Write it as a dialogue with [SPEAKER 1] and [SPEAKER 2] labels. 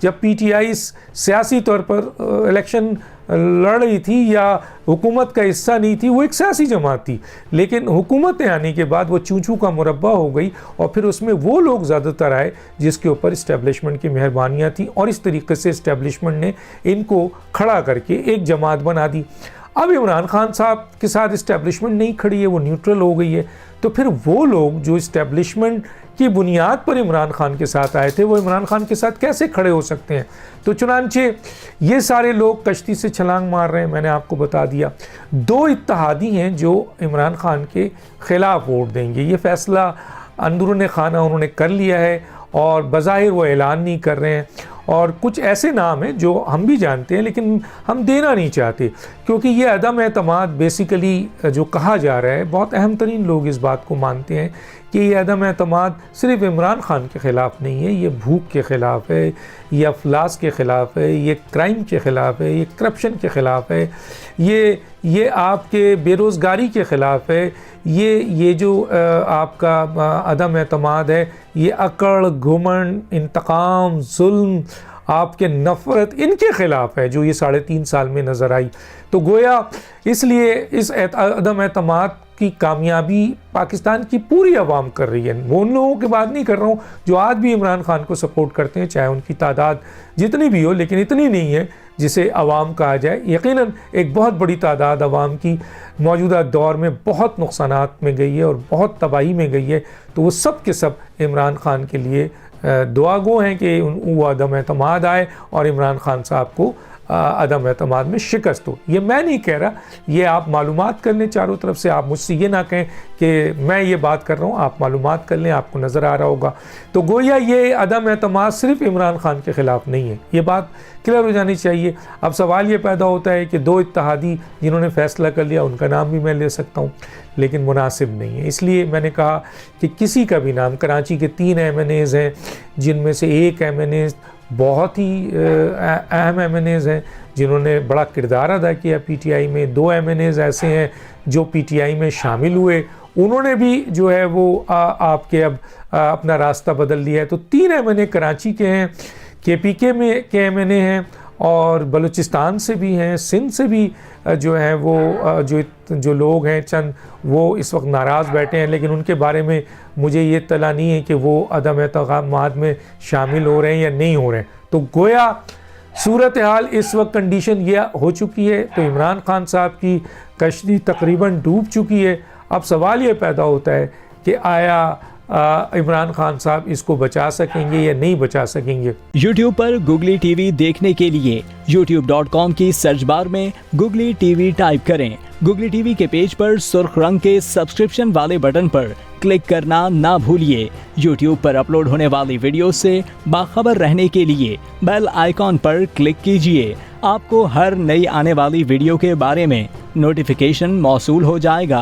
[SPEAKER 1] جب P T I سیاسی طور پر الیکشن لڑ رہی تھی یا حکومت کا حصہ نہیں تھی، وہ ایک سیاسی جماعت تھی، لیکن حکومت آنے کے بعد وہ چوں چوں کا مربع ہو گئی، اور پھر اس میں وہ لوگ زیادہ تر آئے جس کے اوپر اسٹیبلشمنٹ کی مہربانیاں تھیں، اور اس طریقے سے اسٹیبلشمنٹ نے ان کو کھڑا کر کے ایک جماعت بنا دی۔ اب عمران خان صاحب کے ساتھ اسٹیبلشمنٹ نہیں کھڑی ہے، وہ نیوٹرل ہو گئی ہے، تو پھر وہ لوگ جو اسٹیبلشمنٹ کی بنیاد پر عمران خان کے ساتھ آئے تھے، وہ عمران خان کے ساتھ کیسے کھڑے ہو سکتے ہیں؟ تو چنانچہ یہ سارے لوگ کشتی سے چھلانگ مار رہے ہیں۔ میں نے آپ کو بتا دیا، دو اتحادی ہیں جو عمران خان کے خلاف ووٹ دیں گے۔ یہ فیصلہ اندرون خانہ انہوں نے کر لیا ہے، اور بظاہر وہ اعلان نہیں کر رہے ہیں، اور کچھ ایسے نام ہیں جو ہم بھی جانتے ہیں لیکن ہم دینا نہیں چاہتے، کیونکہ یہ عدم اعتماد بیسیکلی جو کہا جا رہا ہے، بہت اہم ترین لوگ اس بات کو مانتے ہیں کہ یہ عدم اعتماد صرف عمران خان کے خلاف نہیں ہے، یہ بھوک کے خلاف ہے، یہ افلاس کے خلاف ہے، یہ کرائم کے خلاف ہے، یہ کرپشن کے خلاف ہے، یہ آپ کے بے روزگاری کے خلاف ہے، یہ جو آپ کا عدم اعتماد ہے، یہ اکڑ، گھمنڈ، انتقام، ظلم، آپ کے نفرت، ان کے خلاف ہے جو یہ 3.5 سال میں نظر آئی۔ تو گویا اس لیے اس عدم اعتماد کی کامیابی پاکستان کی پوری عوام کر رہی ہے۔ وہ ان لوگوں کی بات نہیں کر رہا ہوں جو آج بھی عمران خان کو سپورٹ کرتے ہیں، چاہے ان کی تعداد جتنی بھی ہو، لیکن اتنی نہیں ہے جسے عوام کہا جائے۔ یقیناً ایک بہت بڑی تعداد عوام کی موجودہ دور میں بہت نقصانات میں گئی ہے اور بہت تباہی میں گئی ہے، تو وہ سب کے سب عمران خان کے لیے دعا گو ہیں کہ وہ عدم اعتماد آئے اور عمران خان صاحب کو عدم اعتماد میں شکست ہو۔ یہ میں نہیں کہہ رہا، یہ آپ معلومات کر لیں چاروں طرف سے، آپ مجھ سے یہ نہ کہیں کہ میں یہ بات کر رہا ہوں، آپ معلومات کر لیں، آپ کو نظر آ رہا ہوگا۔ تو گویا یہ عدم اعتماد صرف عمران خان کے خلاف نہیں ہے، یہ بات کلیئر ہو جانی چاہیے۔ اب سوال یہ پیدا ہوتا ہے کہ دو اتحادی جنہوں نے فیصلہ کر لیا، ان کا نام بھی میں لے سکتا ہوں، لیکن مناسب نہیں ہے، اس لیے میں نے کہا کہ کسی کا بھی نام، کراچی کے 3 ایم این ایز ہیں جن میں سے ایک ایم این اے بہت ہی اہم ایم این ایز ہیں جنہوں نے بڑا کردار ادا کیا پی ٹی آئی میں، 2 ایم این ایز ایسے ہیں جو پی ٹی آئی میں شامل ہوئے، انہوں نے بھی جو ہے وہ آپ کے اب اپنا راستہ بدل لیا ہے۔ تو 3 ایم این اے کراچی کے ہیں، کے پی کے میں کے ایم این اے ہیں، اور بلوچستان سے بھی ہیں، سندھ سے بھی جو ہیں وہ جو لوگ ہیں چند، وہ اس وقت ناراض بیٹھے ہیں، لیکن ان کے بارے میں مجھے یہ اطلاع نہیں ہے کہ وہ عدم اعتماد میں شامل ہو رہے ہیں یا نہیں ہو رہے ہیں۔ تو گویا صورتحال اس وقت کنڈیشن یہ ہو چکی ہے، تو عمران خان صاحب کی کشتی تقریباً ڈوب چکی ہے۔ اب سوال یہ پیدا ہوتا ہے کہ آیا عمران خان صاحب اس کو بچا سکیں گے یا نہیں بچا سکیں گے۔
[SPEAKER 2] یوٹیوب پر گوگلی ٹی وی دیکھنے کے لیے youtube.com کی سرچ بار میں گوگلی ٹی وی ٹائپ کریں۔ گوگلی ٹی وی کے پیج پر سرخ رنگ کے سبسکرپشن والے بٹن پر کلک کرنا نہ بھولیے۔ یوٹیوب پر اپلوڈ ہونے والی ویڈیو سے باخبر رہنے کے لیے بیل آئیکن پر کلک کیجیے۔ آپ کو ہر نئی آنے والی ویڈیو کے بارے میں نوٹیفیکیشن موصول ہو جائے گا۔